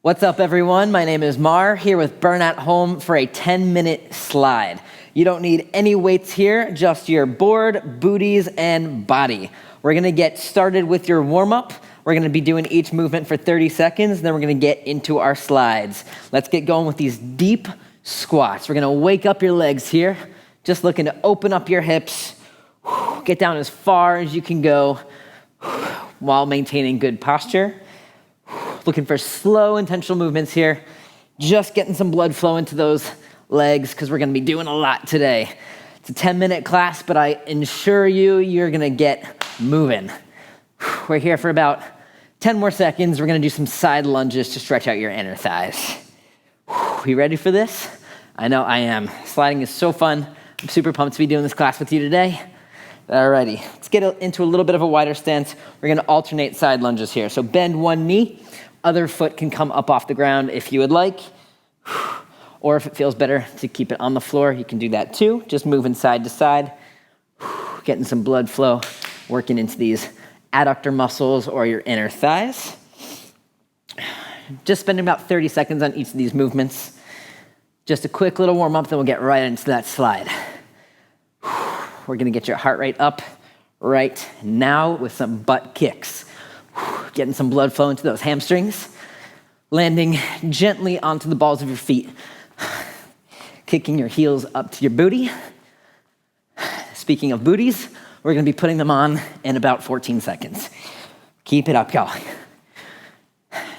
What's up, everyone? My name is Mar, here with Burn at Home for a 10-minute slide. You don't need any weights here, just your board, booties, and body. We're gonna get started with your warm-up. We're gonna be doing each movement for 30 seconds, then we're gonna get into our slides. Let's get going with these deep squats. We're gonna wake up your legs here, just looking to open up your hips, get down as far as you can go while maintaining good posture. Looking for slow, intentional movements here. Just getting some blood flow into those legs because we're going to be doing a lot today. It's a 10-minute class, but I assure you, you're going to get moving. We're here for about 10 more seconds. We're going to do some side lunges to stretch out your inner thighs. You ready for this? I know I am. Sliding is so fun. I'm super pumped to be doing this class with you today. Alrighty, let's get into a little bit of a wider stance. We're going to alternate side lunges here. So bend one knee. Other foot can come up off the ground if you would like, or if it feels better to keep it on the floor, you can do that too. Just moving side to side, getting some blood flow, working into these adductor muscles or your inner thighs. Just spending about 30 seconds on each of these movements. Just a quick little warm up, then we'll get right into that slide. We're gonna get your heart rate up right now with some butt kicks. Getting some blood flow into those hamstrings, landing gently onto the balls of your feet, kicking your heels up to your booty. Speaking of booties, we're gonna be putting them on in about 14 seconds. Keep it up, y'all.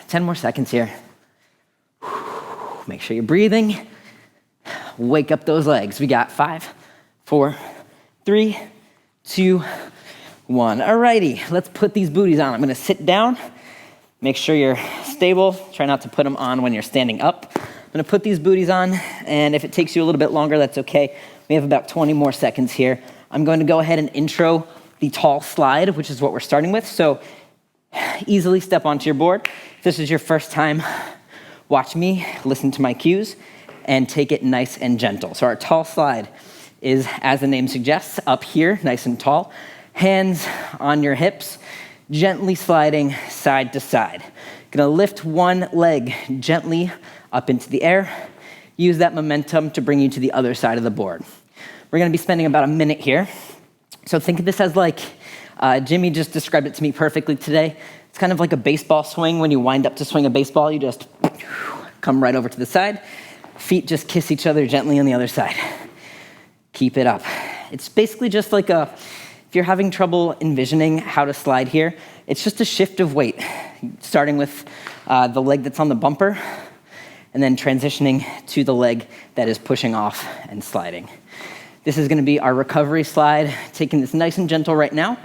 10 more seconds here. Make sure you're breathing. Wake up those legs. We got 5, 4, 3, 2, 1. Alrighty, let's put these booties on. I'm gonna sit down. Make sure you're stable. Try not to put them on when you're standing up. I'm gonna put these booties on, and if it takes you a little bit longer, that's okay. We have about 20 more seconds here. I'm going to go ahead and intro the tall slide, which is what we're starting with. So easily step onto your board. If this is your first time, watch me, listen to my cues, and take it nice and gentle. So our tall slide is, as the name suggests, up here, nice and tall. Hands on your hips, gently sliding side to side. Gonna lift one leg gently up into the air. Use that momentum to bring you to the other side of the board. We're gonna be spending about a minute here. So think of this as like, Jimmy just described it to me perfectly today. It's kind of like a baseball swing. When you wind up to swing a baseball, you just come right over to the side. Feet just kiss each other gently on the other side. Keep it up. It's basically just like if you're having trouble envisioning how to slide here, it's just a shift of weight, starting with the leg that's on the bumper, and then transitioning to the leg that is pushing off and sliding. This is gonna be our recovery slide, taking this nice and gentle right now.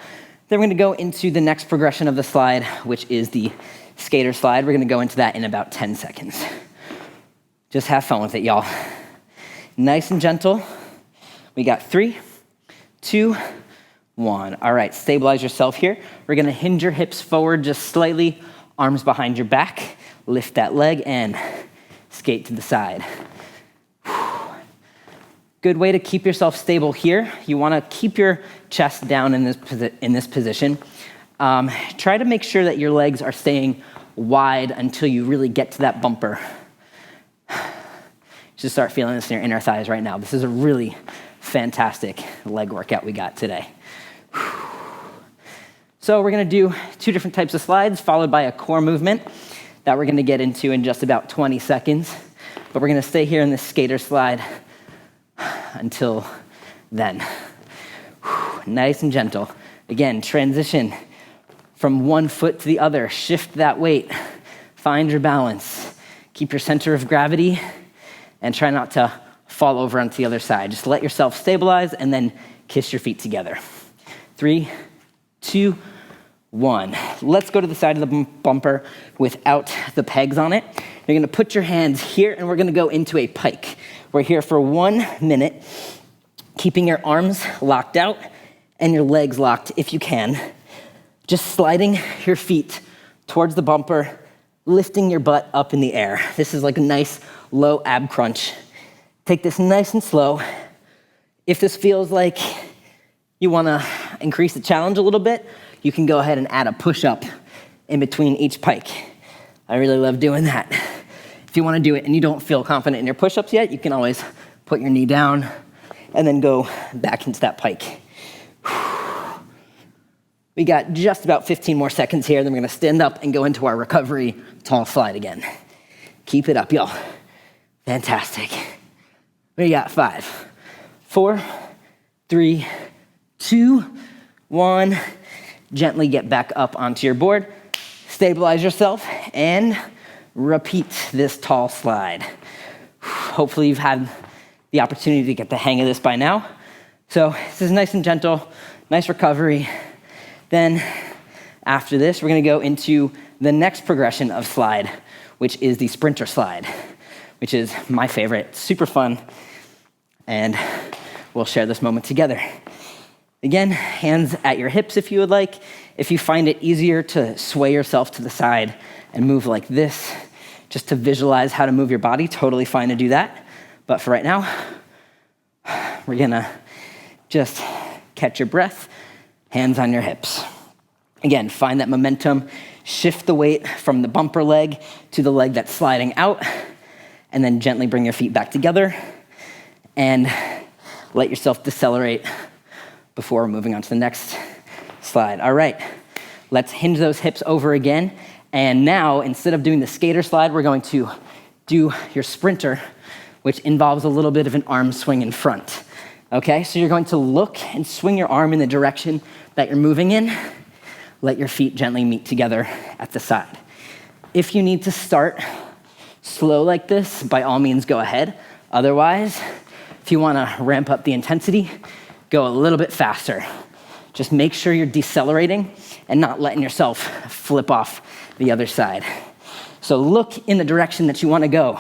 Then we're gonna go into the next progression of the slide, which is the skater slide. We're gonna go into that in about 10 seconds. Just have fun with it, y'all. Nice and gentle. We got 3, 2, 1. All right, stabilize yourself here. We're gonna hinge your hips forward just slightly, arms behind your back, lift that leg and skate to the side. Good way to keep yourself stable here. You wanna keep your chest down in this position. Try to make sure that your legs are staying wide until you really get to that bumper. Just start feeling this in your inner thighs right now. This is a really fantastic leg workout we got today. So we're gonna do 2 different types of slides followed by a core movement that we're gonna get into in just about 20 seconds. But we're gonna stay here in this skater slide until then. Nice and gentle. Again, transition from one foot to the other. Shift that weight. Find your balance. Keep your center of gravity and try not to fall over onto the other side. Just let yourself stabilize and then kiss your feet together. 3, 2, 1. Let's go to the side of the bumper without the pegs on it. You're gonna put your hands here and we're gonna go into a pike. We're here for 1 minute, keeping your arms locked out and your legs locked if you can. Just sliding your feet towards the bumper, lifting your butt up in the air. This is like a nice low ab crunch. Take this nice and slow. If this feels like you wanna increase the challenge a little bit, you can go ahead and add a push-up in between each pike. I really love doing that. If you wanna do it and you don't feel confident in your push-ups yet, you can always put your knee down and then go back into that pike. We got just about 15 more seconds here, then we're gonna stand up and go into our recovery tall slide again. Keep it up, y'all. Fantastic. We got 5, 4, 3, 2, 1. Gently get back up onto your board, stabilize yourself, and repeat this tall slide. Hopefully you've had the opportunity to get the hang of this by now. So this is nice and gentle, nice recovery. Then after this, we're gonna go into the next progression of slide, which is the sprinter slide, which is my favorite, super fun, and we'll share this moment together. Again, hands at your hips if you would like. If you find it easier to sway yourself to the side and move like this, just to visualize how to move your body, totally fine to do that. But for right now, we're gonna just catch your breath, hands on your hips. Again, find that momentum, shift the weight from the bumper leg to the leg that's sliding out, and then gently bring your feet back together and let yourself decelerate before moving on to the next slide. All right, let's hinge those hips over again. And now, instead of doing the skater slide, we're going to do your sprinter, which involves a little bit of an arm swing in front. Okay, so you're going to look and swing your arm in the direction that you're moving in. Let your feet gently meet together at the side. If you need to start slow like this, by all means go ahead. Otherwise, if you wanna ramp up the intensity, go a little bit faster. Just make sure you're decelerating and not letting yourself flip off the other side. So look in the direction that you wanna go.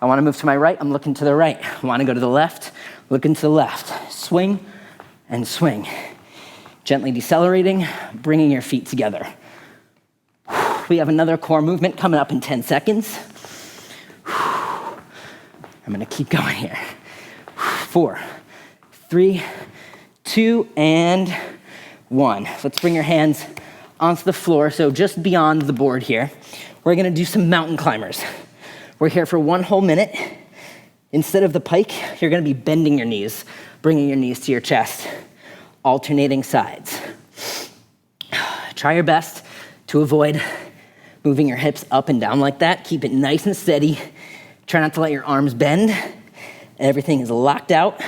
I wanna move to my right, I'm looking to the right. I wanna go to the left, looking to the left. Swing and swing. Gently decelerating, bringing your feet together. We have another core movement coming up in 10 seconds. I'm gonna keep going here. 4, 3, 2, and 1. Let's bring your hands onto the floor, so just beyond the board here. We're gonna do some mountain climbers. We're here for 1 whole minute. Instead of the pike, you're gonna be bending your knees, bringing your knees to your chest, alternating sides. Try your best to avoid moving your hips up and down like that. Keep it nice and steady. Try not to let your arms bend. Everything is locked out.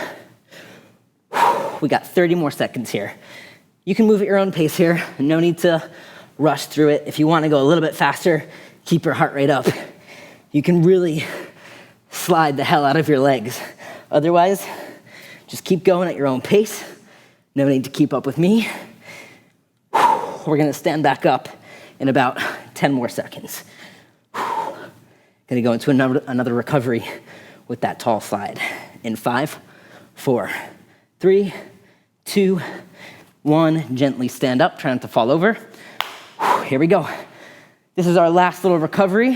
We got 30 more seconds here. You can move at your own pace here. No need to rush through it. If you want to go a little bit faster, keep your heart rate up. You can really slide the hell out of your legs. Otherwise, just keep going at your own pace. No need to keep up with me. We're gonna stand back up in about 10 more seconds. Gonna go into another recovery with that tall slide. In 5, 4, 3, 2, 1. Gently stand up, try not to fall over. Here we go. This is our last little recovery.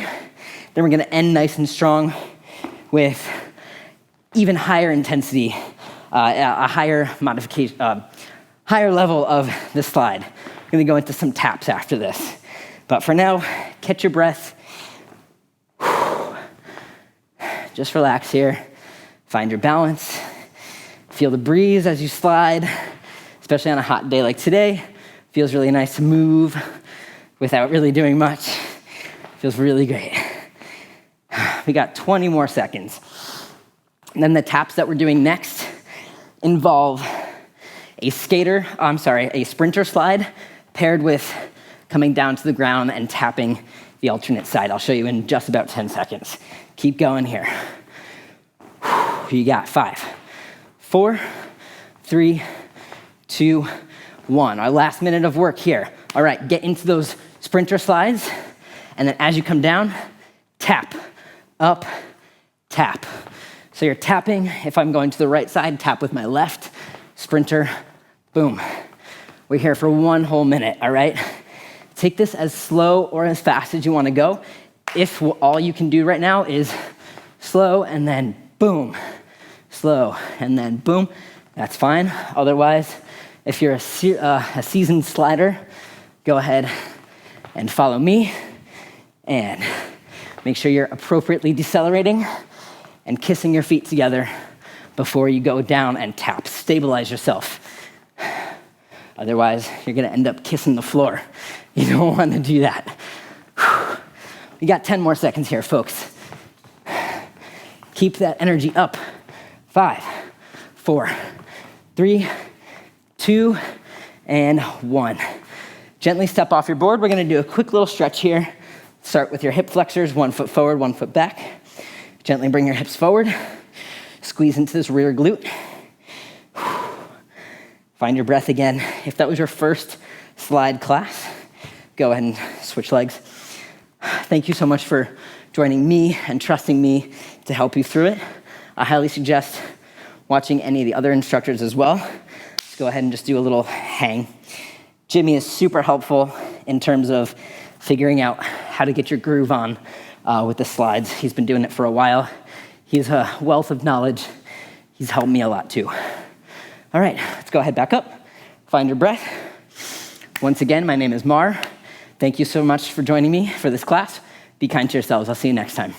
Then we're gonna end nice and strong with even higher intensity, a higher modification, higher level of the slide. We're gonna go into some taps after this. But for now, catch your breath. Just relax here. Find your balance. Feel the breeze as you slide, especially on a hot day like today. Feels really nice to move without really doing much. Feels really great. We got 20 more seconds. And then the taps that we're doing next involve a sprinter slide paired with coming down to the ground and tapping the alternate side. I'll show you in just about 10 seconds. Keep going here. You got 5, 4, 3, 2, 1. Our last minute of work here. All right, get into those sprinter slides. And then as you come down, tap, up, tap. So you're tapping. If I'm going to the right side, tap with my left. Sprinter, boom. We're here for 1 whole minute, all right? Take this as slow or as fast as you wanna go. If all you can do right now is slow and then boom, slow and then boom, that's fine. Otherwise, if you're a seasoned slider, go ahead and follow me and Make sure you're appropriately decelerating and kissing your feet together before you go down and tap. Stabilize yourself. Otherwise, you're gonna end up kissing the floor. You don't wanna do that. We got 10 more seconds here, folks. Keep that energy up. 5, 4, 3, 2, and 1. Gently step off your board. We're gonna do a quick little stretch here. Start with your hip flexors, 1 foot forward, 1 foot back. Gently bring your hips forward. Squeeze into this rear glute. Find your breath again. If that was your first slide class, go ahead and switch legs. Thank you so much for joining me and trusting me to help you through it. I highly suggest watching any of the other instructors as well. Let's go ahead and just do a little hang. Jimmy is super helpful in terms of figuring out how to get your groove on with the slides. He's been doing it for a while. He's a wealth of knowledge. He's helped me a lot too. All right, let's go ahead back up. Find your breath. Once again, my name is Mar. Thank you so much for joining me for this class. Be kind to yourselves. I'll see you next time.